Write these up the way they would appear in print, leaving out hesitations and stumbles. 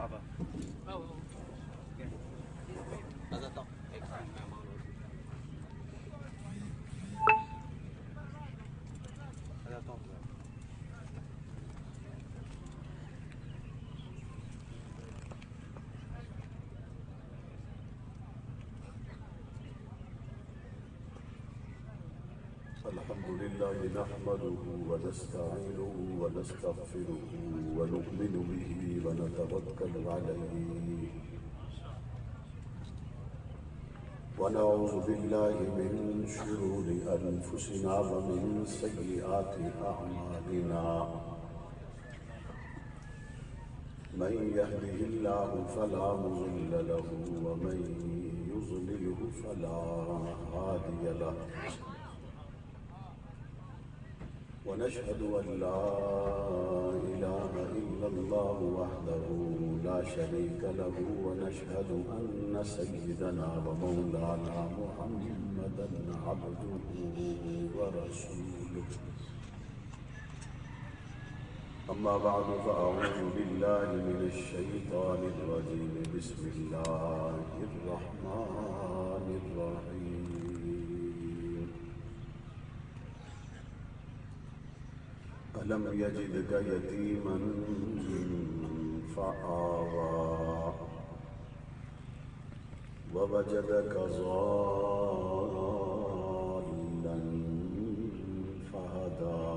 صعبة. الحمد لله نحمده ونستعينه ونستغفره ونؤمن به ونتوكل عليه ونعوذ بالله من شرور أنفسنا ومن سيئات أعمالنا من يهده الله فلا مضل له ومن يضلله فلا هادي له ونشهد أن لا إله إلا الله وحده لا شريك له ونشهد أن سيدنا ومولانا محمدا عبده ورسوله أما بعد فأعوذ بالله من الشيطان الرجيم بسم الله الرحمن الرحيم ألم يجدك يتيما فآوى ووجدك ضالا فهدى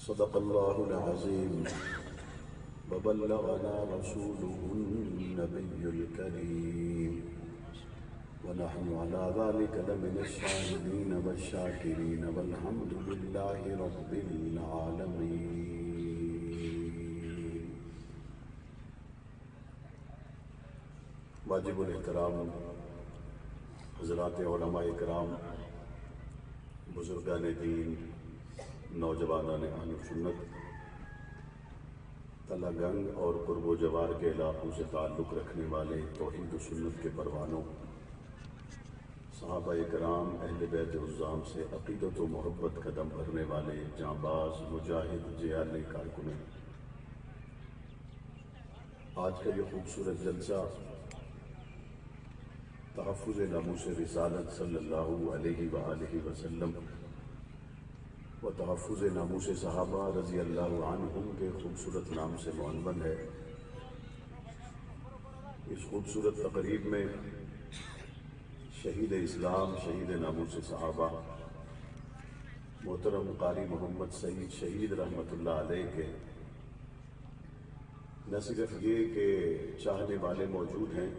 صدق الله العظيم وبلغنا رسوله النبي الكريم ونحن على ذلك لمن الشاهدين والشاكرين والحمد لله رب العالمين. واجب الاحترام حضرات علماء اکرام، بزرگان دین، نوجوانان اہل سنت، تلہ گنگ اور قرب و جوار کے علاقوں سے تعلق رکھنے والے توحید و سنت کے پروانوں، صحابہ اکرام، اہل بیت عظام سے عقیدت و محبت قدم بھرنے والے جانباز مجاہد جیالی کارکنوں، آج کا یہ خوبصورت جلسہ تحفظ ناموس رسالت صلی اللہ علیہ وآلہ وسلم و تحفظ ناموس صحابہ رضی اللہ عنہم کے خوبصورت نام سے معنون ہے۔ اس خوبصورت تقریب میں شہید اسلام، شہید ناموس صحابہ، محترم قاری محمد سعید شہید رحمۃ اللہ علیہ کے نہ صرف یہ کہ چاہنے والے موجود ہیں،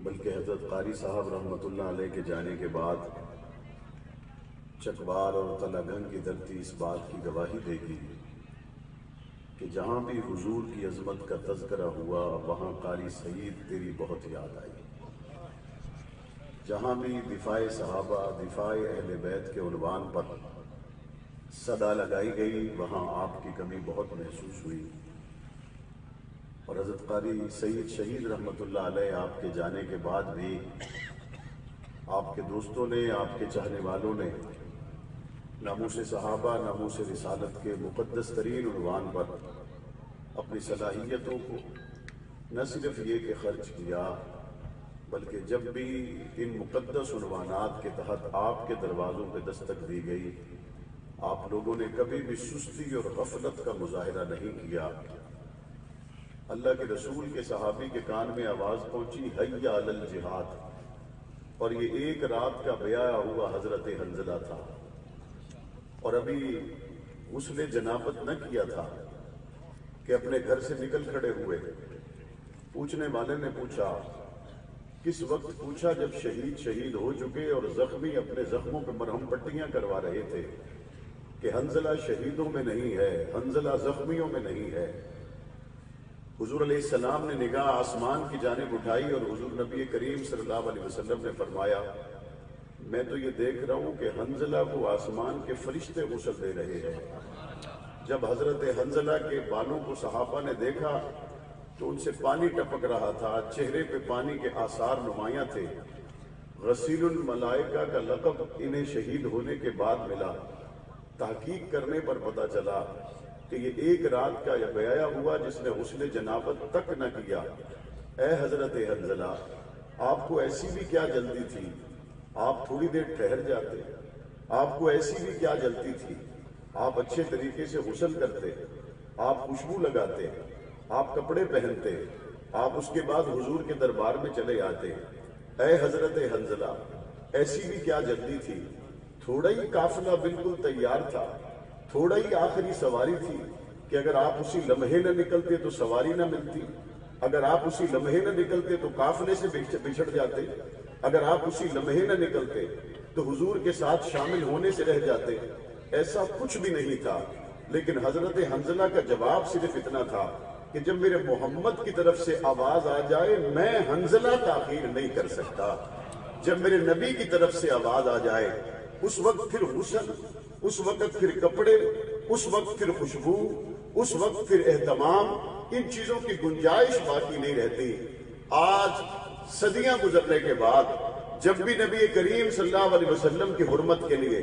بلکہ حضرت قاری صاحب رحمۃ اللہ علیہ کے جانے کے بعد چکوار اور تلہ گنگ کی دھرتی اس بات کی گواہی دے گی کہ جہاں بھی حضور کی عظمت کا تذکرہ ہوا وہاں قاری سعید تیری بہت یاد آئی۔ جہاں بھی دفاع صحابہ، دفاع اہل بیت کے عنوان پر صدا لگائی گئی وہاں آپ کی کمی بہت محسوس ہوئی، اور حضرت قاری سعید شہید رحمۃ اللہ علیہ آپ کے جانے کے بعد بھی آپ کے دوستوں نے، آپ کے چاہنے والوں نے ناموس صحابہ، ناموس رسالت کے مقدس ترین عنوان پر اپنی صلاحیتوں کو نہ صرف یہ کہ خرچ کیا، بلکہ جب بھی ان مقدس عنوانات کے تحت آپ کے دروازوں پہ دستک دی گئی، آپ لوگوں نے کبھی بھی سستی اور غفلت کا مظاہرہ نہیں کیا۔ اللہ کے رسول کے صحابی کے کان میں آواز پہنچی حی علی الجہاد، اور یہ ایک رات کا بیاہ ہوا حضرت حنظلہ تھا، اور ابھی غسل جنابت نہ کیا تھا کہ اپنے گھر سے نکل کھڑے ہوئے۔ پوچھنے والے نے پوچھا، کس وقت؟ پوچھا جب شہید ہو چکے اور زخمی اپنے زخموں پہ مرہم پٹیاں کروا رہے تھے کہ حنظلہ شہیدوں میں نہیں ہے، حنظلہ زخمیوں میں نہیں ہے۔ حضور علیہ السلام نے نگاہ آسمان کی جانب اٹھائی اور حضور نبی کریم صلی اللہ علیہ وسلم نے فرمایا، میں تو یہ دیکھ رہا ہوں کہ حنظلہ کو آسمان کے فرشتے غسل دے رہے ہیں۔ جب حضرت حنظلہ کے بالوں کو صحابہ نے دیکھا تو ان سے پانی ٹپک رہا تھا، چہرے پہ پانی کے آثار نمایاں تھے۔ غسیل الملائکہ کا لقب انہیں شہید ہونے کے بعد ملا، تحقیق کرنے پر پتہ چلا کہ یہ ایک رات کا یہ بیایا ہوا جس نے غسل جنابت تک نہ کیا۔ اے حضرت حنظلہ، آپ کو ایسی بھی کیا جلدی تھی؟ آپ تھوڑی دیر ٹھہر جاتے۔ آپ کو ایسی بھی کیا جلدی تھی؟ آپ اچھے طریقے سے غسل کرتے، آپ خوشبو لگاتے، آپ کپڑے پہنتے، آپ اس کے بعد حضور کے دربار میں چلے آتے۔ اے حضرت حنظلہ، ایسی بھی کیا جلدی تھی؟ تھوڑا ہی قافلہ بالکل تیار تھا، تھوڑا ہی آخری سواری تھی کہ اگر آپ اسی لمحے نہ نکلتے تو سواری نہ ملتی، اگر آپ اسی لمحے نہ نکلتے تو قافلے سے بچھڑ جاتے، اگر آپ اسی لمحے نہ نکلتے تو حضور کے ساتھ شامل ہونے سے رہ جاتے۔ ایسا کچھ بھی نہیں تھا، لیکن حضرت حنظلہ کا جواب صرف اتنا تھا کہ جب میرے محمد کی طرف سے آواز آ جائے میں حنظلہ تاخیر نہیں کر سکتا۔ جب میرے نبی کی طرف سے آواز آ جائے اس وقت پھر غسل، اس وقت پھر کپڑے، اس وقت پھر خوشبو، اس وقت پھر اہتمام، ان چیزوں کی گنجائش باقی نہیں رہتی۔ آج صدیاں گزرنے کے بعد جب بھی نبی کریم صلی اللہ علیہ وسلم کی حرمت کے لیے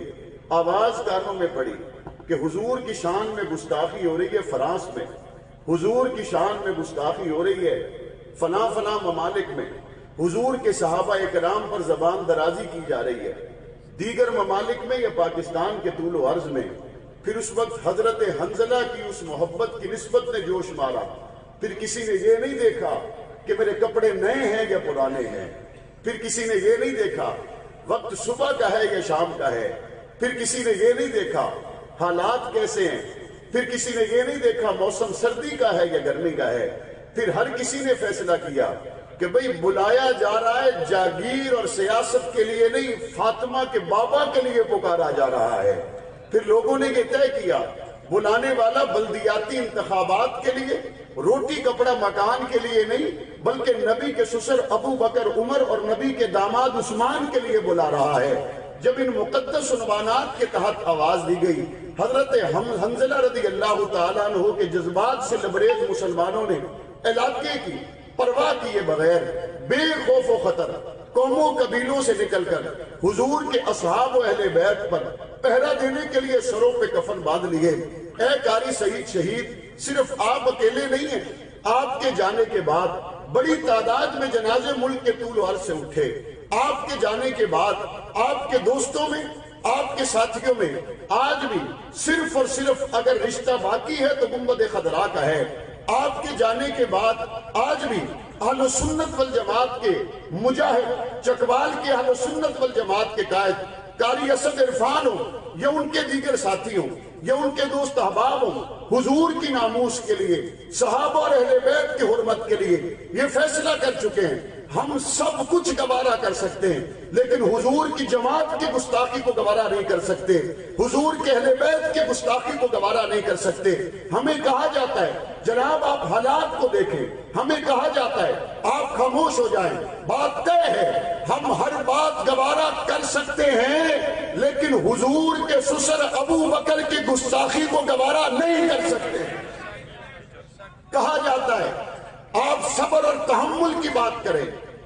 آواز کانوں میں پڑی کہ حضور کی شان میں گستاخی ہو رہی ہے فرانس میں، حضور کی شان میں گستاخی ہو رہی ہے فلاں فلاں ممالک میں، حضور کے صحابہ کرام پر زبان درازی کی جا رہی ہے دیگر ممالک میں یا پاکستان کے طول و عرض میں، پھر اس وقت حضرت حنظلہ کی اس محبت کی نسبت نے جوش مارا۔ پھر کسی نے یہ نہیں دیکھا کہ میرے کپڑے نئے ہیں یا پرانے ہیں، پھر کسی نے یہ نہیں دیکھا وقت صبح کا ہے یا شام کا ہے، پھر کسی نے یہ نہیں دیکھا حالات کیسے ہیں، پھر کسی نے یہ نہیں دیکھا موسم سردی کا ہے یا گرمی کا ہے۔ پھر ہر کسی نے فیصلہ کیا کہ بھئی بلایا جا رہا ہے جاگیر اور سیاست کے لیے نہیں، فاطمہ کے بابا کے لیے پکارا جا رہا ہے۔ پھر لوگوں نے یہ طے کیا بلانے والا بلدیاتی انتخابات کے لیے، روٹی کپڑا مکان کے لیے نہیں، بلکہ نبی کے سسر ابو بکر عمر اور نبی کے داماد عثمان کے لیے بلا رہا ہے۔ جب ان مقدس عنوانات کے تحت آواز دی گئی، حضرت حنظلہ رضی اللہ تعالیٰ عنہ کے جذبات سے لبریز مسلمانوں نے علاقے کی پرواہ کیے بغیر بے خوف و خطر قوموں قبیلوں سے نکل کر حضور کے اصحاب و اہل بیت پر پہرا دینے کے لیے سروں پہ کفن باندھ لیے۔ اے قاری سعید شہید، صرف آپ اکیلے نہیں ہیں، آپ کے جانے کے بعد بڑی تعداد میں جنازے ملک کے طول و عرض سے اٹھے۔ آپ کے جانے کے بعد آپ کے دوستوں میں، آپ کے ساتھیوں میں آج بھی صرف اور صرف اگر رشتہ باقی ہے تو گنبد خضرا کا ہے۔ آپ کے جانے کے بعد آج بھی اہل سنت والجماعت کے مجاہد، چکوال کے اہل سنت والجماعت کے قائد قاری اسد عرفان ہو یا ان کے دیگر ساتھی ہوں یا ان کے دوست احباب ہوں، حضور کی ناموس کے لیے، صحابہ اور اہل بیت کی حرمت کے لیے یہ فیصلہ کر چکے ہیں ہم سب کچھ گوارا کر سکتے ہیں لیکن حضور کی جماعت کی گستاخی کو گوارا نہیں کر سکتے، حضور کے اہل بیت کی گستاخی کو گوارا نہیں کر سکتے۔ ہمیں کہا جاتا ہے جناب آپ حالات کو دیکھیں، ہمیں کہا جاتا ہے آپ خاموش ہو جائیں، بات طے ہے ہم ہر بات گوارا کر سکتے ہیں لیکن حضور کے سسر ابو بکر کی گستاخی کو گوارا نہیں کر سکتے۔ کہا جاتا ہے آپ صبر اور تحمل کی بات کریں،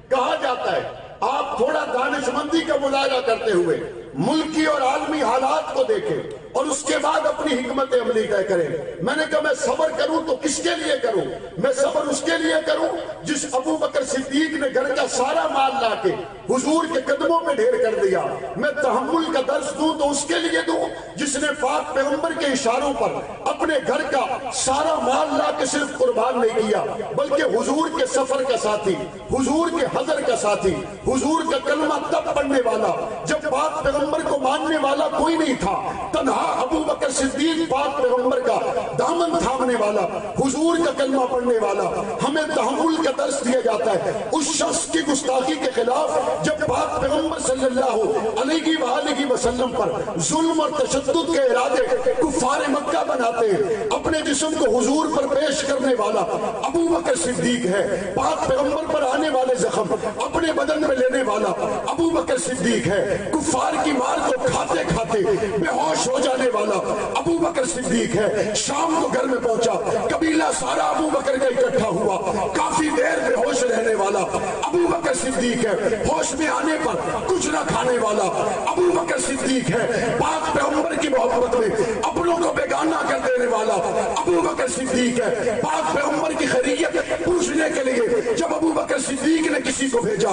کہا جاتا ہے آپ تھوڑا دانش مندی کا مظاہرہ کرتے ہوئے ملکی اور عالمی حالات کو دیکھیں اور اس کے بعد اپنی حکمت عملی طے کریں۔ میں نے کہا میں صبر کروں تو کس کے لیے کروں؟ میں صبر اس کے لیے کروں جس ابو بکر صدیق نے گھر کا سارا مال لا کے حضور کے قدموں پہ ڈھیر کر دیا۔ میں تحمل کا درس دوں تو اس کے لیے دوں جس نے پاک پیغمبر کے اشاروں پر اپنے گھر کا سارا مال لا کے صرف قربان نہیں کیا بلکہ حضور کے سفر کا ساتھی، حضور کے حضر کا ساتھی، حضور کا کلمہ تب پڑھنے والا جب پاک پیغمبر کو ماننے والا کوئی نہیں تھا، تنہا ابو بکر صدیق پاک پیغمبر کا دامن تھامنے والا، حضور کا کلمہ پڑھنے والا۔ ہمیں تحمل کا درس دیا جاتا ہے اس شخص کی گستاخی کے خلاف جب پاک پیغمبر صلی اللہ علیہ وآلہ وسلم پر ظلم اور تشدد کے ارادے کفار مکہ بناتے ہیں۔ اپنے جسم کو حضور پر پیش کرنے والا ابو بکر صدیق ہے، پاک پیغمبر پر آنے والے زخم اپنے بدن میں لینے والا ابو بکر صدیق ہے، کفار کی مار کو کھاتے کھاتے بے ہوش ہو جانے والا ابو بکر صدیق ہے۔ شام کو گھر میں پہنچا، قبیلہ سارا ابو بکر کا اکٹھا ہوا، کافی دیر بے ہوش رہنے والا ابو بکر صدیق ہے۔ ہوش میں آنے پر کچھ نہ کھانے والا ابو بکر صدیق ہے۔ پاک پیغمبر کی محبت میں اپنوں کو بیگانہ کر دینے والا ابو بکر صدیق ہے۔ پاک پیغمبر کی خیریت پوچھنے کے لیے جب ابو بکر صدیق نے کسی کو بھیجا،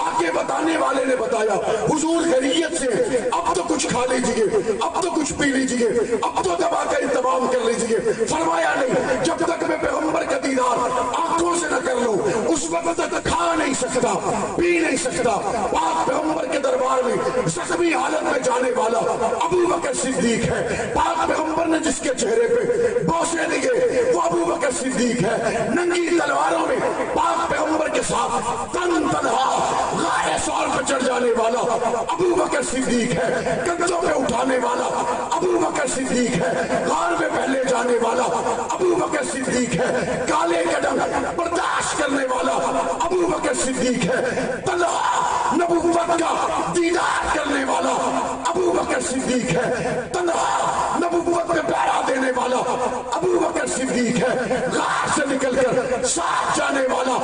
آگے بتانے والے نے بتایا حضور خیریت سے، اب تو کچھ کھا لیجئے، اب تو کچھ پی لیجئے، اب تو دوا کا انتظام کر لیجئے۔ فرمایا نہیں، جب تک میں پیغمبر کا دیدار آنکھوں سے نہ کر لوں اس وقت تک کھا نہیں سکتا، پی نہیں سکتا۔ پاک پیغمبر کے دربار میں زخمی حالت میں جانے والا ابو بکر صدیق ہے۔ پاک پیغمبر نے جس کے چہرے پہ بوسے دیے وہ ابو بکر صدیق ہے۔ ننگی تلواروں میں پاک پیغمبر کے ساتھ تن تنہا غار سور پہ چڑھ جانے والا ابو بکر صدیق ہے۔ کندھوں پہ اٹھانے والا ابو بکر صدیق ہے۔ غار میں پہلے جانے والا ابو بکر صدیق ہے۔ کالے قدم برداشت کرنے والا ابو بکر صدیق ہے۔ تنہا نبوت کا دیدار کرنے والا ابو بکر صدیق ہے۔ تنہا نبوت میں پہرا دینے والا ابو بکر صدیق ہے۔ غار سے نکل کر ساتھ جانے والا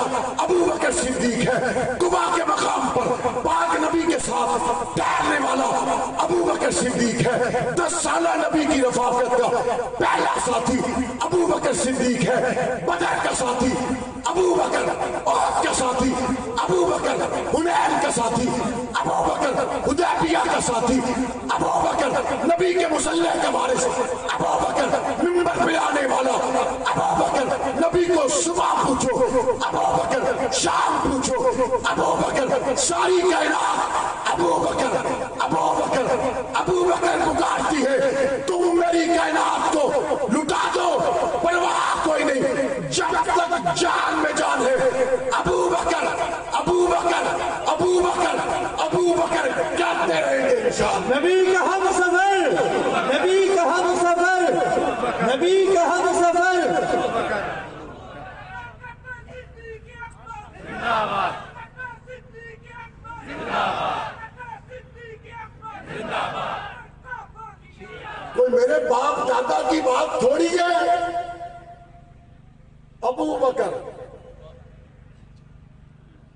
ابو بکر صدیق ہے۔ قبا کے مقام پر پاک نبی کے ساتھ ٹہلنے والا ابو بکر صدیق ہے۔ 10 سالہ نبی کی رفاقت کا پہلا ساتھی ابو بکر صدیق ہے۔ بدر کا ساتھی ابو بکر، احد کا ساتھی ابو بکر، حنین کا ساتھی ابو بکر، حدیبیہ کا ساتھی ابو بکر، نبی کے مصلح کا وارث ابو بکر، منبر پہ آنے والا ابو بکر، نبی کو صبح پوچھو ابو بکر، شام پوچھو ابو بکر، ساری کائنات ابو بکر، ابو بکر، ابو بکر پکارتی ہے تم میری کائنات کو لٹا دو، پرواہ کوئی نہیں، جب تک جان میں جان ہے ابو بکر، ابو بکر، ابو بکر، ابو بکر کہتے رہیں گے انشاءاللہ۔ نبی کا ہم سفر، نبی کا ہم سفر، نبی کا ہم سفر۔ کوئی میرے باپ دادا کی بات تھوڑی ہے۔ ابو بکر،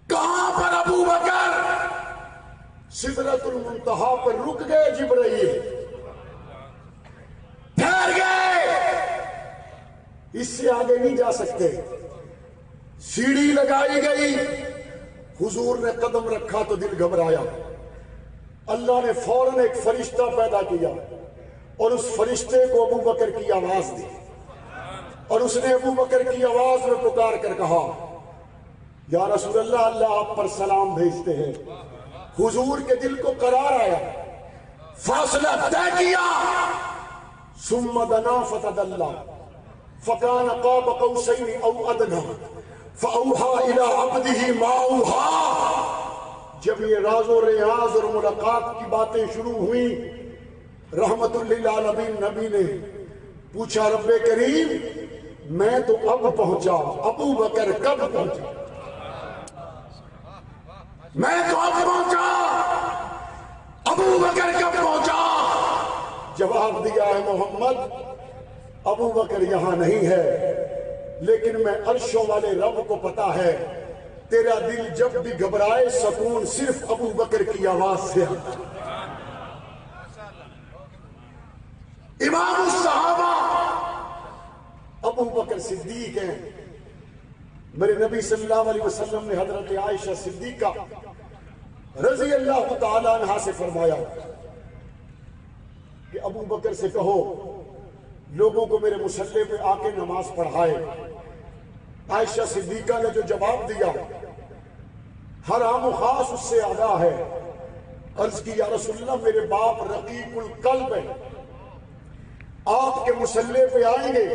کہاں پر ابو بکر؟ سدرۃ المنتہا پر رک گئے جبرائیل، ٹھہر گئے، اس سے آگے نہیں جا سکتے۔ سیڑھی لگائی گئی، حضور نے قدم رکھا تو دل گھبرایا۔ اللہ نے فوراً ایک فرشتہ پیدا کیا اور اس فرشتے کو ابو بکر کی آواز دی، اور اس نے ابو بکر کی آواز میں پکار کر کہا یا رسول اللہ، اللہ آپ پر سلام بھیجتے ہیں۔ حضور کے دل کو قرار آیا، فاصلہ طے کیا، ثم دنا فتدلى فكان قاب قوسين او ادنى فاوحى الى عبده ما اوحى۔ جب یہ راز و ریاض اور ملاقات کی باتیں شروع ہوئیں، رحمت للعالمین نبی نے پوچھا رب کریم میں تو اب پہنچا، ابو بکر کب پہنچا؟ میں تو اب پہنچا، ابو بکر کب پہنچا؟ جواب دیا ہے محمد ابو بکر یہاں نہیں ہے، لیکن میں عرشوں والے رب کو پتا ہے تیرا دل جب بھی گھبرائے سکون صرف ابو بکر کی آواز سے آتا۔ امام الصحابہ ابو بکر صدیق ہیں۔ میرے نبی صلی اللہ علیہ وسلم نے حضرت عائشہ صدیقہ رضی اللہ تعالیٰ عنہا سے فرمایا کہ ابو بکر سے کہو لوگوں کو میرے مصلی پہ آ کے نماز پڑھائے۔ عائشہ صدیقہ نے جو جواب دیا ہر عام و خاص اس سے آگاہ ہے۔ عرض کی یا رسول اللہ میرے باپ رقیق القلب ہے، آپ کے مصلی پہ آئیں گے،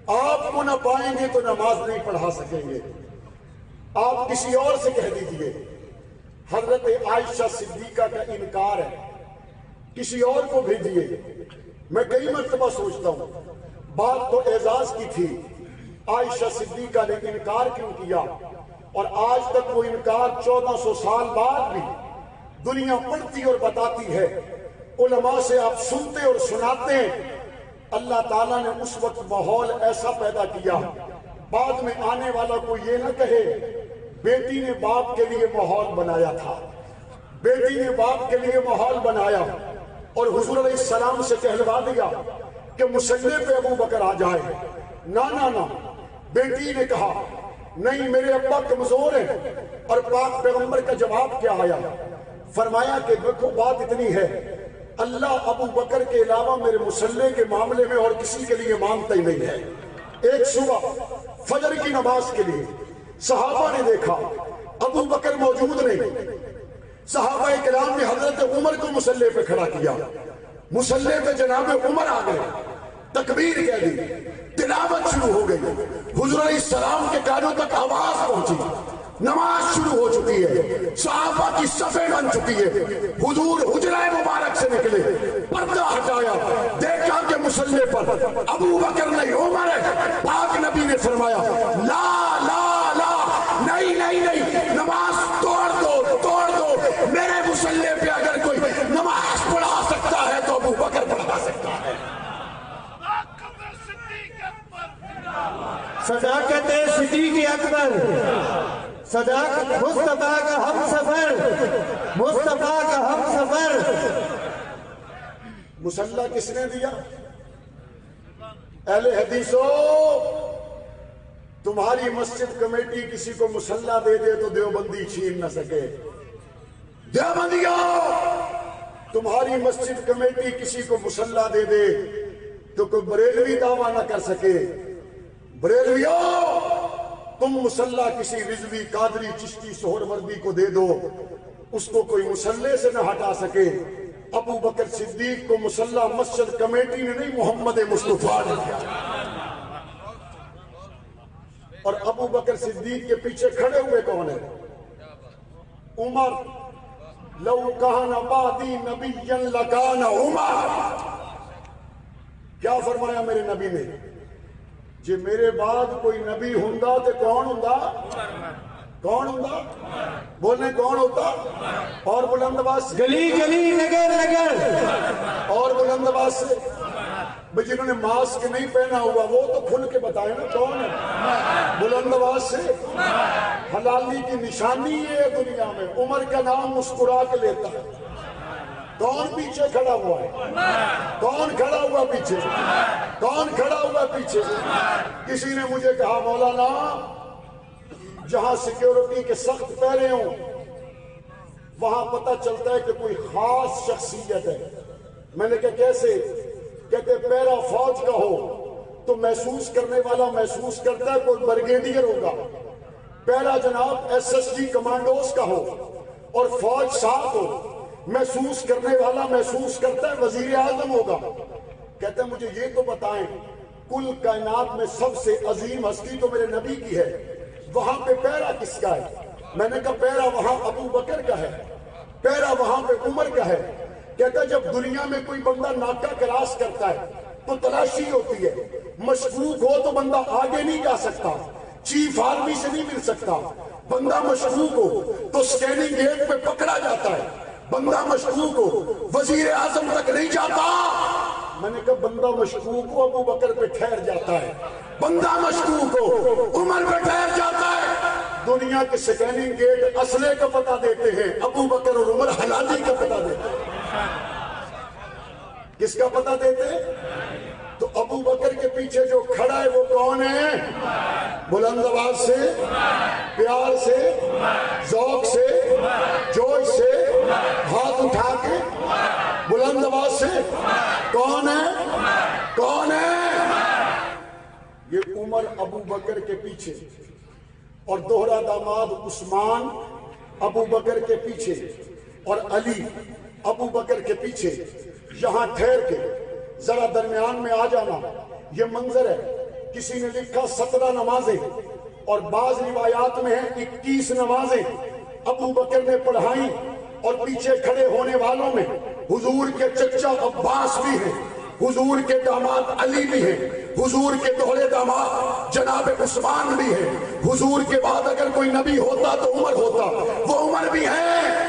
آپ کو نہ پائیں گے تو نماز نہیں پڑھا سکیں گے، آپ کسی اور سے کہہ دیجئے۔ حضرت عائشہ صدیقہ کا انکار ہے، کسی اور کو بھیجئے۔ میں کئی مرتبہ سوچتا ہوں بات تو اعزاز کی تھی، عائشہ صدیقہ نے انکار کیوں کیا؟ اور آج تک وہ انکار 1400 سال بعد بھی دنیا پڑھتی اور بتاتی ہے علماء سے آپ سنتے اور سناتے ہیں، اللہ تعالیٰ نے اس وقت ماحول ایسا پیدا کیا، بعد میں آنے والا کو یہ نہ کہے بیٹی نے باپ کے لیے ماحول بنایا تھا، بیٹی نے باپ کے لیے ماحول بنایا اور حضور علیہ السلام سے کہلوا دیا کہ مصلی پہ ابو بکر آ جائے۔ نہ بیٹی نے کہا نہیں، میرے ابا کمزور ہیں۔ اور پاک پیغمبر کا جواب کیا آیا؟ فرمایا کہ دیکھو بات اتنی ہے، اللہ ابو بکر کے علاوہ میرے مصلی کے معاملے میں اور کسی کے لیے مانتا ہی نہیں ہے۔ ایک صبح فجر کی نماز کے لیے صحابہ نے دیکھا ابو بکر موجود نہیں، صحابہ کرام نے حضرت عمر کو مصلی پہ کھڑا کیا، مصلی پہ جناب عمر آ گئے، تکبیر کہہ دی، تلاوت شروع ہو گئی، حضور علیہ السلام کے کانوں تک آواز پہنچی، نماز شروع ہو چکی ہے، صحابہ کی صفیں بن چکی ہے، حضور حجرہ مبارک سے نکلے، پردہ ہٹایا، دیکھا کہ مصلی پر ابو بکر نہیں عمر ہے۔ پاک نبی نے فرمایا لا لا لا، نہیں، نماز توڑ دو، میرے مصلی پہ اگر کوئی نماز پڑھا سکتا ہے تو ابو بکر پڑھا سکتا ہے۔ صداقت صدیق اکبر، صداقت مصطفیٰ کا ہم سفر، مصطفیٰ کا ہم سفر۔ مصلی کس نے دیا؟ اہل حدیثو، تمہاری مسجد کمیٹی کسی کو مصلی دے دے تو دیوبندی چھین نہ سکے۔ دیوبندیوں، تمہاری مسجد کمیٹی کسی کو مصلی دے دے تو کوئی بریلوی دعویٰ نہ کر سکے۔ بریلویوں، تم مصلی کسی رضوی، قادری، چشتی، سہروردی کو دے دو، اس کو کوئی مصلی سے نہ ہٹا سکے۔ ابو بکر صدیق کو مصلی مسجد کمیٹی نے نہیں، محمد مصطفیٰ نے دیا۔ اور ابو بکر صدیق کے پیچھے کھڑے ہوئے کون ہیں؟ عمر، لو کان بعدی نبیا لکان عمر۔ کیا فرمایا میرے نبی نے؟ جی میرے بعد کوئی نبی ہوندا تے کون ہوندا؟ کون ہوندا؟ بولنے کون ہوتا؟ اور بلند آواز سے، گلی گلی، نگر نگر، اور بلند آواز سے، بھئی جنہوں نے ماسک نہیں پہنا ہوا وہ تو کھل کے بتائیں نا کون ہے؟ بلند آواز سے۔ حلالی کی نشانی یہ ہے دنیا میں، عمر کا نام مسکرا کے لیتا ہے۔ کون پیچھے کھڑا ہوا ہے؟ کون کھڑا ہوا پیچھے؟ کون کھڑا ہوا پیچھے؟ کسی نے مجھے کہا مولانا جہاں سیکیورٹی کے سخت پہرے ہوں وہاں پتہ چلتا ہے کہ کوئی خاص شخصیت ہے۔ میں نے کہا کیسے؟ کہتے پہرا فوج کا ہو تو محسوس کرنے والا محسوس کرتا ہے کوئی برگیڈیئر ہوگا، پہرا جناب ایس ایس جی کمانڈوز کا ہو اور فوج ساتھ ہو، محسوس کرنے والا محسوس کرتا ہے وزیر اعظم ہوگا۔ کہتے ہیں مجھے یہ تو بتائیں کل کائنات میں سب سے عظیم ہستی تو میرے نبی کی ہے، وہاں پہ پہرا کس کا ہے؟ میں نے کہا پہرا وہاں ابو بکر کا ہے، پہرا وہاں پہ عمر کا ہے۔ کہتا ہے جب دنیا میں کوئی بندہ ناکہ کراس کرتا ہے تو تلاشی ہوتی ہے، مشکوک ہو تو بندہ آگے نہیں جا سکتا، چیف آرمی سے نہیں مل سکتا، بندہ مشکوک ہو تو سکیننگ گیٹ پہ پکڑا جاتا ہے، بندہ مشکوک ہو وزیر اعظم تک نہیں جاتا۔ میں نے کہا بندہ مشکوک ہو ابو بکر پہ ٹھہر جاتا ہے، بندہ مشکوک ہو عمر پہ ٹھہر جاتا ہے۔ دنیا کے سکیننگ گیٹ اسلحے کا پتہ دیتے ہیں، ابو بکر اور عمر حلالی کا پتہ دیتے ہیں۔ کس کا پتہ دیتے ہیں؟ تو ابو بکر کے پیچھے جو کھڑا ہے وہ کون ہے؟ بلند آواز سے، پیار سے، ذوق سے، جوش سے، ہاتھ اٹھا کے بلند آواز سے، کون ہے؟ کون ہے؟ یہ عمر ابو بکر کے پیچھے اور دوہرا داماد عثمان ابو بکر کے پیچھے اور علی ابو بکر کے پیچھے، یہاں ٹھہر کے ذرا درمیان میں آ جانا۔ یہ منظر ہے، کسی نے لکھا 17 نمازیں اور بعض روایات میں ہیں 21 نمازیں ابو بکر نے پڑھائیں، اور پیچھے کھڑے ہونے والوں میں حضور کے چچا عباس بھی ہیں، حضور کے داماد علی بھی ہیں، حضور کے دوہرے داماد جناب عثمان بھی ہیں، حضور کے بعد اگر کوئی نبی ہوتا تو عمر ہوتا، وہ عمر بھی ہیں۔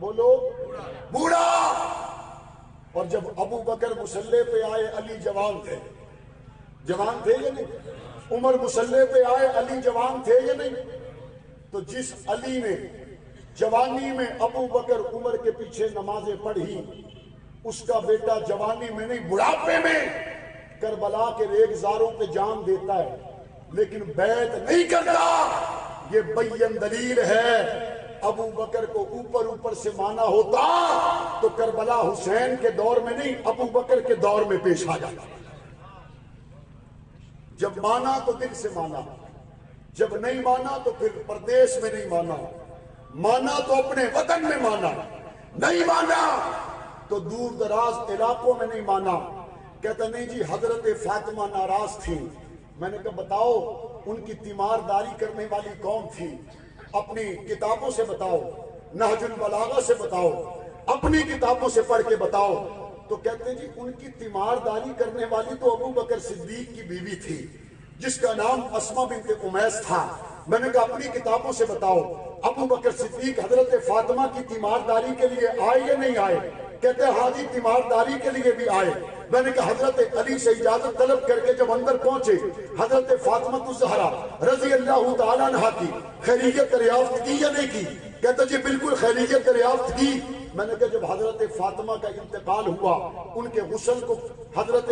بولو بوڑھا. اور جب ابو بکر مسلح پہ آئے علی جوان تھے. جوان تھے یا نہیں؟ عمر مسلح پہ آئے علی جوان تھے یا نہیں؟ تو جس علی نے جوانی میں ابو بکر عمر کے پیچھے نمازیں پڑھی، اس کا بیٹا جوانی میں نہیں بڑھاپے میں کربلا کے ریگزاروں پہ جان دیتا ہے لیکن بیعت نہیں کرتا. یہ بین دلیل ہے. ابو بکر کو اوپر اوپر سے مانا ہوتا تو کربلا حسین کے دور میں نہیں ابو بکر کے دور میں پیش آ جاتا. جب مانا تو دل سے مانا، جب نہیں مانا تو پھر پردیس میں نہیں مانا، مانا تو اپنے وطن میں مانا، نہیں مانا تو دور دراز علاقوں میں نہیں مانا. کہتا نہیں جی حضرت فاطمہ ناراض تھی. میں نے کہا بتاؤ ان کی تیمارداری کرنے والی کون تھی؟ اپنی کتابوں سے بتاؤ، نہج البلاغہ سے بتاؤ، اپنی کتابوں سے پڑھ کے بتاؤ. تو کہتے ہیں جی ان کی تیمارداری کرنے والی تو ابو بکر صدیق کی بیوی تھی جس کا نام اسما بنت امیس تھا. میں نے کہا اپنی کتابوں سے بتاؤ ابو بکر صدیق حضرت فاطمہ کی تیمارداری کے لیے آئے یا نہیں آئے؟ کہتے ہیں ہاں جی تیمارداری کے لیے بھی آئے. میں نے کہا حضرت علی سے اجازت طلب کر کے جب اندر پہنچے حضرت فاطمہ الزہرا رضی اللہ تعالیٰ عنہا کی خیریت دریافت کی یا نہیں کی؟ کہتا جی بالکل خیریت دریافت کی. میں نے کہا جب حضرت فاطمہ کا انتقال ہوا ان کے غسل کو حضرت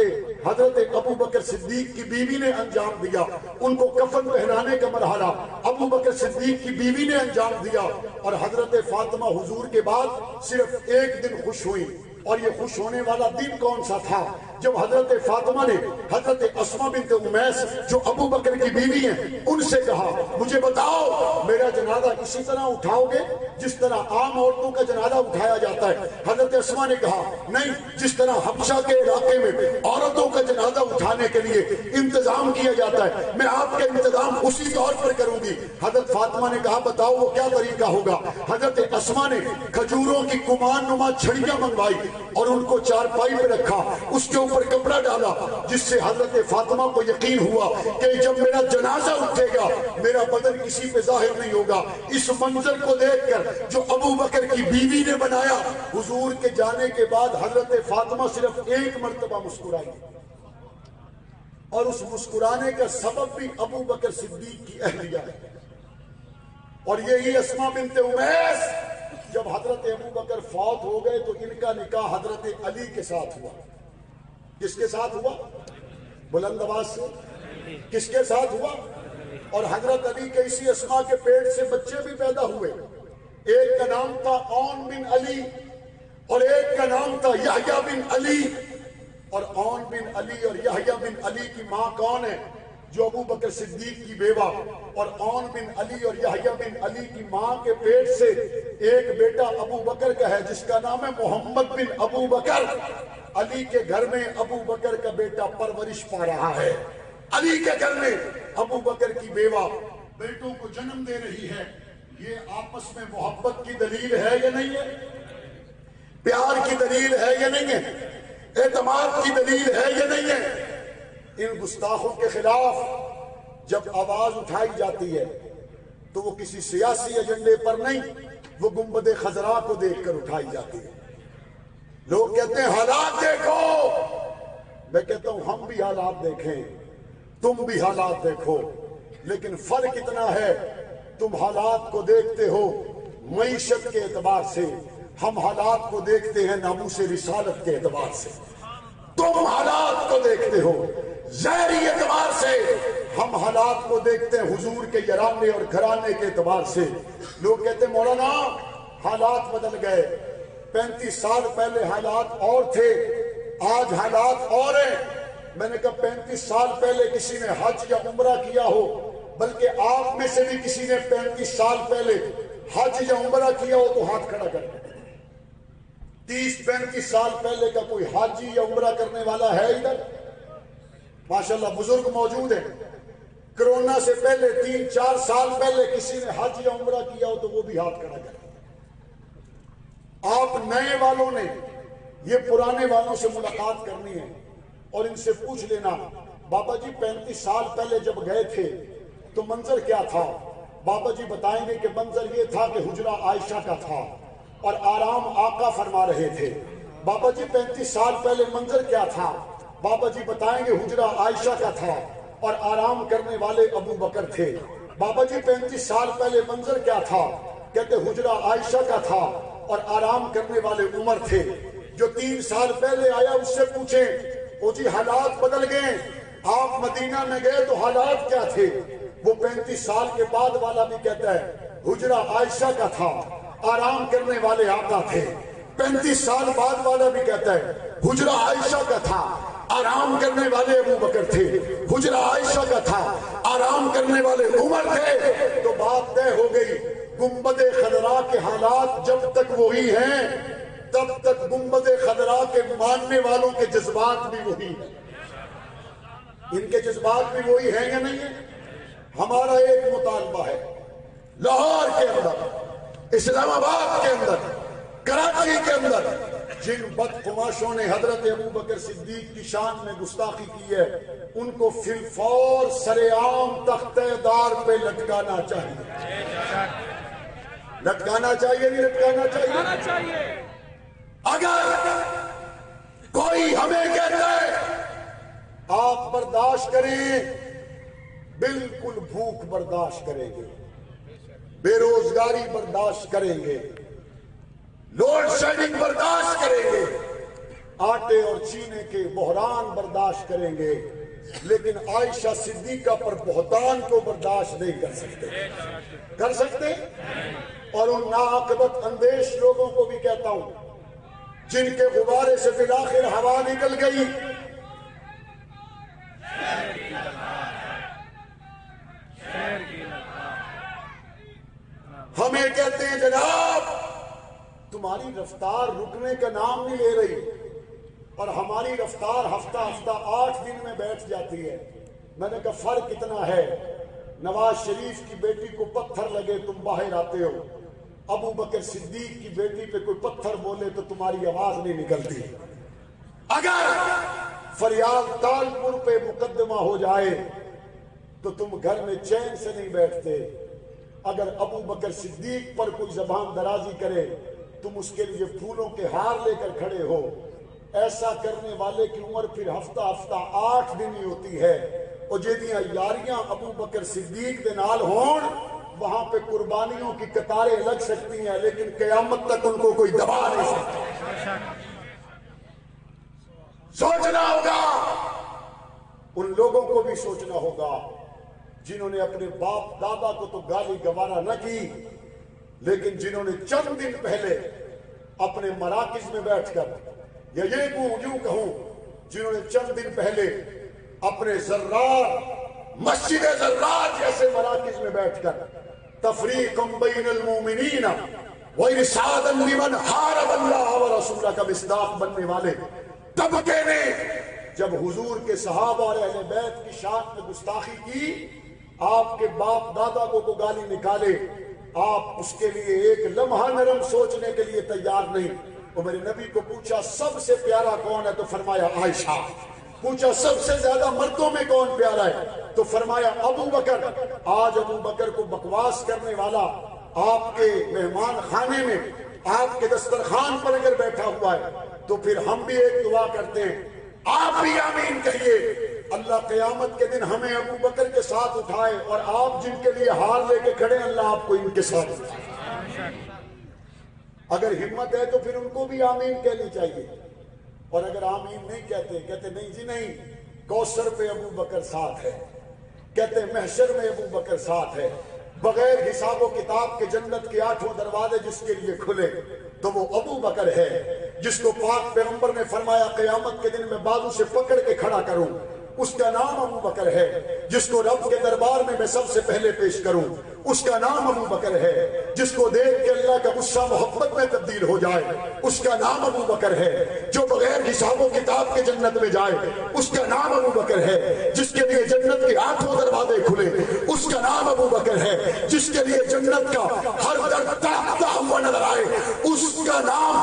ابو بکر صدیق کی بیوی نے انجام دیا، ان کو کفن پہنانے کا مرحلہ ابو بکر صدیق کی بیوی نے انجام دیا. اور حضرت فاطمہ حضور کے بعد صرف ایک دن خوش ہوئی. اور یہ خوش ہونے والا دن کون سا تھا؟ جب حضرت فاطمہ نے حضرت اسما بنت امیس جو ابو بکر کی بیوی ہیں ان سے کہا مجھے بتاؤ میرا جنازہ اسی طرح اٹھاؤ گے جس طرح عام عورتوں کا جنازہ اٹھایا جاتا ہے؟ حضرت اسما نے کہا نہیں، جس طرح حبشہ کے علاقے میں عورتوں کا جنازہ اٹھانے کے لیے انتظام کیا جاتا ہے میں آپ کا انتظام اسی طور پر کروں گی. حضرت فاطمہ نے کہا بتاؤ وہ کیا طریقہ ہوگا؟ حضرت اسما نے کھجوروں کی کمان نما چھڑیاں منگوائی اور ان کو چارپائی پہ رکھا، اس کے اوپر کپڑا ڈالا جس سے حضرت فاطمہ کو یقین ہوا کہ جب میرا جنازہ اٹھے گا میرا بدن کسی پہ ظاہر نہیں ہوگا. اس منظر کو دیکھ کر جو ابو بکر کی بیوی نے بنایا، حضور کے جانے کے بعد حضرت فاطمہ صرف ایک مرتبہ مسکرائی اور اس مسکرانے کا سبب بھی ابو بکر صدیق کی اہلیہ ہے. اور یہی اسما بنت امیس جب حضرت ابو بکر فوت ہو گئے تو ان کا نکاح حضرت علی کے ساتھ ہوا. کس کے ساتھ ہوا؟ بلند آواز سے. کس کے ساتھ ہوا؟ اور حضرت علی کے اسی اسما کے پیٹ سے بچے بھی پیدا ہوئے. ایک کا نام تھا اون بن علی اور ایک کا نام تھا یحییٰ بن علی. اور اون بن علی اور یحییٰ بن علی کی ماں کون ہے؟ جو ابو بکر صدیق کی بیوہ. اور اون بن علی اور یحییٰ بن علی کی ماں کے پیٹ سے ایک بیٹا ابو بکر کا ہے جس کا نام ہے محمد بن ابو بکر. علی کے گھر میں ابو بکر کا بیٹا پرورش پا رہا ہے. علی کے گھر میں ابو بکر کی بیوہ بیٹوں کو جنم دے رہی ہے. یہ آپس میں محبت کی دلیل ہے یا نہیں ہے؟ پیار کی دلیل ہے یا نہیں ہے؟ اعتماد کی دلیل ہے یا نہیں ہے؟ ان گستاخوں کے خلاف جب آواز اٹھائی جاتی ہے تو وہ کسی سیاسی ایجنڈے پر نہیں، وہ گنبد خضرا کو دیکھ کر اٹھائی جاتی ہے. لوگ کہتے ہیں حالات دیکھو، میں کہتا ہوں ہم بھی حالات دیکھیں، تم بھی حالات دیکھو، لیکن فرق اتنا ہے تم حالات کو دیکھتے ہو معیشت کے اعتبار سے، ہم حالات کو دیکھتے ہیں ناموس رسالت کے اعتبار سے. تم حالات کو دیکھتے ہو ظاہری اعتبار سے، ہم حالات کو دیکھتے ہیں حضور کے یرانے اور گھرانے کے اعتبار سے. لوگ کہتے ہیں مولانا حالات بدل گئے، 35 سال پہلے حالات اور تھے، آج حالات اور ہیں. میں نے کہا 35 سال پہلے کسی نے حج یا عمرہ کیا ہو، بلکہ آپ میں سے بھی کسی نے 35 سال پہلے حج یا عمرہ کیا ہو تو ہاتھ کھڑا کر. 30-35 سال پہلے کا کوئی حاجی یا عمرہ کرنے والا ہے ادھر؟ ماشاءاللہ بزرگ موجود ہیں. کرونا سے پہلے 3-4 سال پہلے کسی نے حج یا عمرہ کیا ہو تو وہ بھی ہاتھ کھڑا کر. آپ نئے والوں نے یہ پرانے والوں سے ملاقات کرنی ہے اور ان سے پوچھ لینا بابا جی 35 سال پہلے جب گئے تھے تو منظر کیا تھا؟ بابا جی بتائیں گے کہ منظر یہ تھا کہ حجرہ عائشہ کا تھا اور آرام آقا فرما رہے تھے۔ بابا جی 35 سال پہلے منظر کیا تھا؟ بابا جی بتائیں گے حجرہ عائشہ کا تھا اور آرام کرنے والے ابو بکر تھے۔ بابا جی 35 سال پہلے منظر کیا تھا؟ کہتے حجرہ عائشہ کا تھا اور آرام کرنے والے عمر تھے۔ جو 3 سال پہلے آیا اس سے پوچھیں، او جی حالات بدل گئے، آپ مدینہ میں گئے تو حالات کیا تھے؟ وہ 35 سال کے بعد والا بھی کہتا ہے حجرہ عائشہ کا تھا، آرام کرنے والے آقا تھے۔ 35 سال بعد والا بھی کہتا ہے حجرہ عائشہ کا تھا، آرام کرنے والے ابو بکر تھے۔ حجرہ عائشہ کا تھا، آرام کرنے والے عمر تھے۔ تو بات طے ہو گئی، گنبد خضرا کے حالات جب تک وہی ہیں تب تک گنبد خضرا کے ماننے والوں کے جذبات بھی وہی ہیں۔ ان کے جذبات بھی وہی ہیں یا نہیں ہیں؟ ہمارا ایک مطالبہ ہے، لاہور کے اندر، اسلام آباد کے اندر، کراچی کے اندر جن بدقماشوں نے حضرت ابو بکر صدیق کی شان میں گستاخی کی ہے ان کو فی الفور سر عام تختہ دار پہ لٹکانا چاہیے۔ لٹکانا چاہیے نہیں لٹکانا چاہیے؟ اگر کوئی ہمیں کہتا ہے آپ برداشت کریں، بالکل بھوک برداشت کریں گے، بے روزگاری برداشت کریں گے، لوڈ شیڈنگ برداشت کریں گے، آٹے اور چینے کے بحران برداشت کریں گے، لیکن عائشہ صدیقہ پر بہتان کو برداشت نہیں کر سکتے۔ کر سکتے؟ اور ان ناعاقبت اندیش لوگوں کو بھی کہتا ہوں جن کے غبارے سے بالآخر ہوا نکل گئی، ہمیں کہتے ہیں جناب تمہاری رفتار رکنے کا نام نہیں لے رہی اور ہماری رفتار ہفتہ ہفتہ 8 دن میں بیٹھ جاتی ہے۔ میں نے کہا فرق اتنا ہے، نواز شریف کی بیٹی کو پتھر لگے تم باہر آتے ہو، ابو بکر صدیق کی بیٹی پہ کوئی پتھر بولے تو تمہاری آواز نہیں نکلتی۔ اگر فریاد تالپور پہ مقدمہ ہو جائے تو تم گھر میں چین سے نہیں بیٹھتے، اگر ابو بکر صدیق پر کوئی زبان درازی کرے تم اس کے لیے پھولوں کے ہار لے کر کھڑے ہو۔ ایسا کرنے والے کی عمر پھر ہفتہ ہفتہ 8 دن ہی ہوتی ہے، اور جیدیاں یاریاں ابو بکر صدیق دے نال ہون وہاں پہ قربانیوں کی قطاریں لگ سکتی ہیں، لیکن قیامت تک ان کو کوئی دبا نہیں سکتا۔ سوچنا ہوگا، ان لوگوں کو بھی سوچنا ہوگا جنہوں نے اپنے باپ دادا کو تو گالی گوارا نہ کی، لیکن جنہوں نے چند دن پہلے اپنے مراکز میں بیٹھ کر، یا یہ یوں کہوں جنہوں نے چند دن پہلے اپنے زرار مسجد زرار جیسے مراکز میں بیٹھ کر تفریقا بین المومنین وارشادا لمن حارب اللہ ورسولہ کا مصداق بننے والے طبقے نے جب حضور کے صحابہ اور اہل بیت کی شان میں گستاخی کی، آپ کے باپ دادا کو تو گالی نکالے، آپ اس کے لیے ایک لمحہ نرم سوچنے کے لیے تیار نہیں۔ وہ میرے نبی کو پوچھا سب سے پیارا کون ہے تو فرمایا عائشہ۔ پوچھا سب سے زیادہ مردوں میں کون پیارا ہے تو فرمایا ابو بکر۔ آج ابو بکر کو بکواس کرنے والا آپ کے مہمان خانے میں آپ کے دسترخوان پر اگر بیٹھا ہوا ہے تو پھر ہم بھی ایک دعا کرتے ہیں، آپ بھی آمین کہیے، اللہ قیامت کے دن ہمیں ابو بکر کے ساتھ اٹھائے، اور آپ جن کے لیے ہار لے کے کھڑے اللہ آپ کو ان کے ساتھ اٹھائے۔ اگر ہمت ہے تو پھر ان کو بھی آمین کہنی چاہیے، اور اگر آمین نہیں کہتے نہیں جی نہیں، کوثر پہ ابو بکر ساتھ ہے، کہتے محشر میں ابو بکر ساتھ ہے، بغیر حساب و کتاب کے جنت کے 8 دروازے جس کے لیے کھلے تو وہ ابو بکر ہے، جس کو پاک پیغمبر نے فرمایا قیامت کے دن میں بازو سے پکڑ کے کھڑا کروں، اس کا نام ابو بکر ہے، جس کو رب کے دربار میں سب سے پہلے پیش کروں، اس کا نام ابو بکر ہے، جس کو دیکھ کے اللہ کا غصہ محبت میں تبدیل ہو جائے، اس کا نام ابو بکر ہے، جو بغیر حساب و کتاب کے جنت میں جائے، اس کا نام ابو بکر ہے، جس کے لیے جنت کے 8 دروازے کھلے، اس کا نام ابو بکر ہے، جس کے لیے جنت کا ہر در تڑپتا ہوا نظر آئے، اس کا نام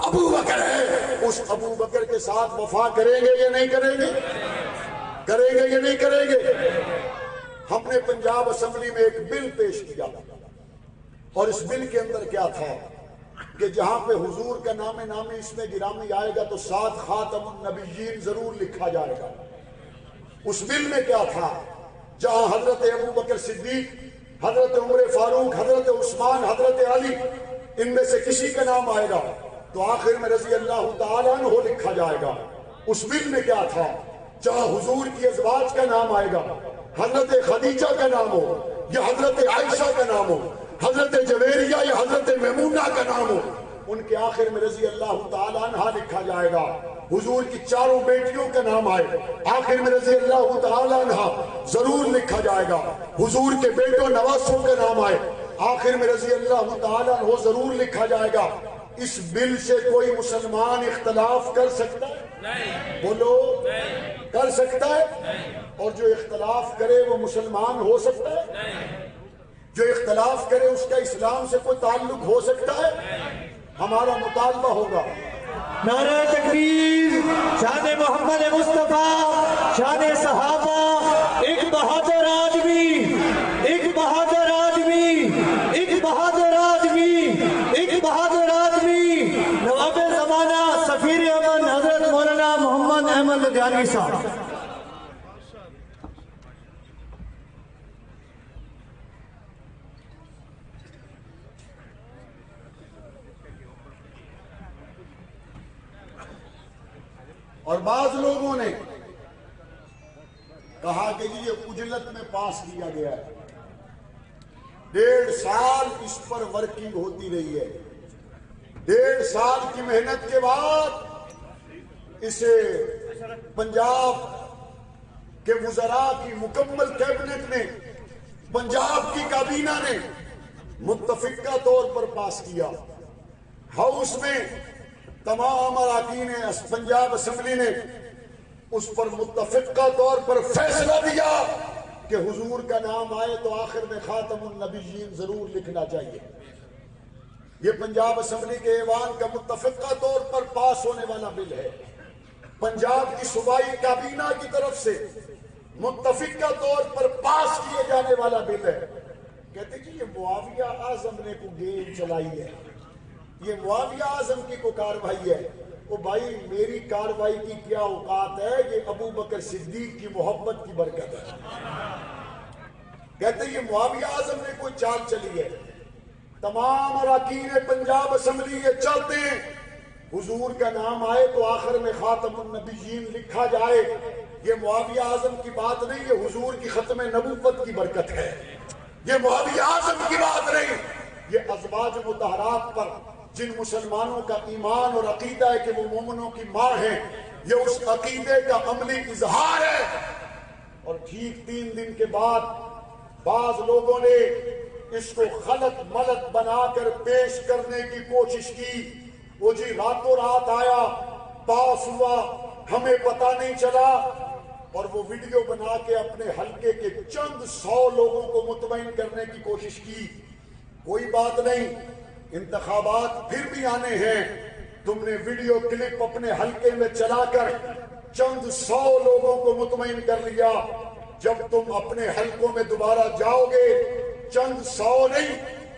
ابو بکر ہے۔ اس ابو بکر کے ساتھ وفا کریں گے یا نہیں کریں گے؟ کریں گے یا نہیں کریں گے؟ ہم نے پنجاب اسمبلی میں ایک بل پیش کیا اور اس بل کے اندر کیا تھا؟ کہ جہاں پہ حضور کا نام نامی اس میں گرامی آئے گا تو ساتھ خاتم النبیین ضرور لکھا جائے گا۔ اس بل میں کیا تھا؟ جہاں حضرت ابو بکر صدیق، حضرت عمر فاروق، حضرت عثمان، حضرت علی، ان میں سے کسی کا نام آئے گا تو آخر میں رضی اللہ تعالیٰ عنہ لکھا جائے گا۔ اس بل میں کیا تھا؟ جہاں حضور کی ازواج کا نام آئے گا، حضرت خدیجہ کا نام ہو یا حضرت عائشہ کا نام ہو، حضرت جویریہ یا حضرت میمونہ کا نام ہو، ان کے آخر میں رضی اللہ تعالیٰ عنہ لکھا جائے گا۔ حضور کی چاروں بیٹیوں کا نام آئے آخر میں رضی اللہ تعالیٰ عنہ ضرور لکھا جائے گا۔ حضور کے بیٹوں نواسوں کا نام آئے آخر میں رضی اللہ تعالیٰ عنہ ضرور لکھا جائے گا۔ اس بل سے کوئی مسلمان اختلاف کر سکتا ہے؟ نہیں۔ بولو، کر سکتا ہے؟ اور جو اختلاف کرے وہ مسلمان ہو سکتا ہے؟ نہیں۔ جو اختلاف کرے اس کا اسلام سے کوئی تعلق ہو سکتا ہے؟ ہمارا مطالبہ ہوگا نعرہ تکبیر، شان محمد مصطفیٰ، شان صحابہ، ایک بہادر آدمی، ایک بہادر آدمی، ایک بہادر آدمی، ایک بہادر آدمی، نواب زمانہ سفیر امن حضرت مولانا محمد احمد لدھیانوی صاحب۔ اور بعض لوگوں نے کہا کہ یہ اجلت میں پاس کیا گیا ہے، 1.5 سال اس پر ورکنگ ہوتی رہی ہے، 1.5 سال کی محنت کے بعد اسے پنجاب کے وزراء کی مکمل کیبنٹ نے، پنجاب کی کابینہ نے متفقہ طور پر پاس کیا۔ ہاؤس میں تمام اراکین پنجاب اسمبلی نے اس پر متفقہ طور پر فیصلہ دیا کہ حضور کا نام آئے تو آخر میں خاتم النبیین ضرور لکھنا چاہیے۔ یہ پنجاب اسمبلی کے ایوان کا متفقہ طور پر پاس ہونے والا بل ہے، پنجاب کی صوبائی کابینہ کی طرف سے متفقہ طور پر پاس کیے جانے والا بل ہے۔ کہتے جی یہ معاویہ اعظم نے کو گیم چلائی ہے، یہ معاویہ اعظم کی کو کاروائی ہے۔ وہ بھائی میری کاروائی کی کیا اوقات ہے، یہ ابو بکر صدیق کی محبت کی برکت ہے۔ کہتے یہ معاویہ اعظم نے کوئی چال چلی ہے، تمام اراکین پنجاب اسمبلی یہ چاہتے ہیں حضور کا نام آئے تو آخر میں خاتم النبیین لکھا جائے۔ یہ معاویہ اعظم کی بات نہیں، یہ حضور کی ختم نبوت کی برکت ہے، یہ معاویہ اعظم کی بات نہیں۔ یہ ازواج مطہرات پر جن مسلمانوں کا ایمان اور عقیدہ ہے کہ وہ مومنوں کی ماں ہیں، یہ اس عقیدے کا عملی اظہار ہے۔ اور ٹھیک 3 دن کے بعد بعض لوگوں نے اس کو خلط ملط بنا کر پیش کرنے کی کوشش کی۔ وہ جی راتوں رات آیا، پاس ہوا، ہمیں پتہ نہیں چلا، اور وہ ویڈیو بنا کے اپنے حلقے کے چند 100 لوگوں کو مطمئن کرنے کی کوشش کی۔ کوئی بات نہیں، انتخابات پھر بھی آنے ہیں، تم نے ویڈیو کلپ اپنے حلقے میں چلا کر چند 100 لوگوں کو مطمئن کر لیا۔ جب تم اپنے حلقوں میں دوبارہ جاؤ گے، چند 100 نہیں،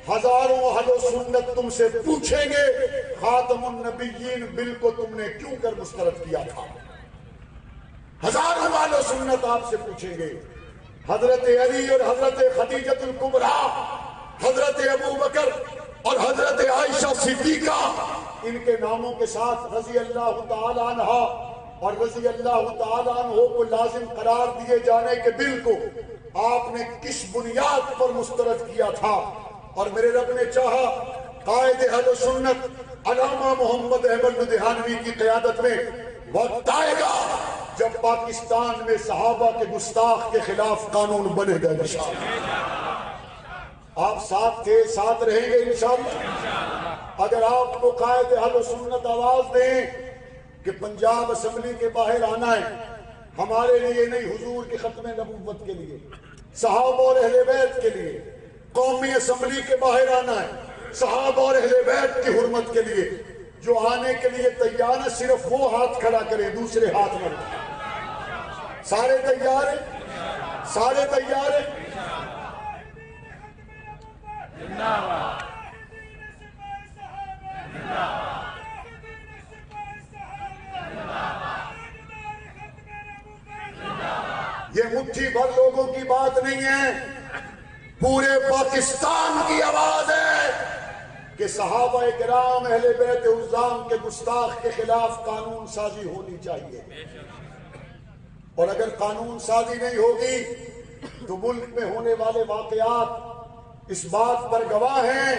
ہزاروں اہل و سنت تم سے پوچھیں گے خاتم النبیین بل کو تم نے کیوں کر مسترد کیا تھا۔ ہزاروں اہل و سنت آپ سے پوچھیں گے۔ حضرت علی اور حضرت خدیجۃ الکبریٰ، حضرت ابو بکر اور حضرت عائشہ صدیقہ، ان کے ناموں کے ساتھ رضی اللہ تعالی عنہ اور رضی اللہ تعالی عنہ کو لازم قرار دیے جانے کے بل کو آپ نے کس بنیاد پر مسترد کیا تھا؟ اور میرے رب نے چاہا قائد اہل سنت علامہ محمد احمد لدھیانوی کی قیادت میں وقت آئے گا جب پاکستان میں صحابہ کے گستاخ کے خلاف قانون بنے گا انشاءاللہ۔ آپ ساتھ تھے، ساتھ رہیں گے انشاءاللہ۔ اگر آپ کو قائد اہل سنت آواز دیں کہ پنجاب اسمبلی کے باہر آنا ہے، ہمارے لیے نہیں، حضور کی ختم نبوت کے لیے، صحابہ اور اہل بیت کے لیے، قومی اسمبلی کے باہر آنا ہے، صحابہ اور اہل بیت کی حرمت کے لیے، جو آنے کے لیے تیار ہے صرف وہ ہاتھ کھڑا کریں، دوسرے ہاتھ نہ اٹھائیں۔ سارے تیار ہیں؟ سارے تیار ہیں؟ یہ مٹھی بھر لوگوں کی بات نہیں ہے، پورے پاکستان کی آواز ہے کہ صحابہ کرام اہل بیت عظام کے گستاخ کے خلاف قانون سازی ہونی چاہیے، اور اگر قانون سازی نہیں ہوگی تو ملک میں ہونے والے واقعات اس بات پر گواہ ہیں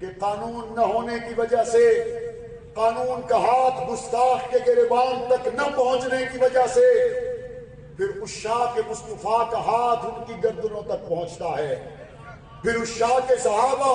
کہ قانون نہ ہونے کی وجہ سے، قانون کا ہاتھ گستاخ کے گریبان تک نہ پہنچنے کی وجہ سے، پھر عشاق مصطفیٰ کا ہاتھ ان کی گردنوں تک پہنچتا ہے، پھر عشاق صحابہ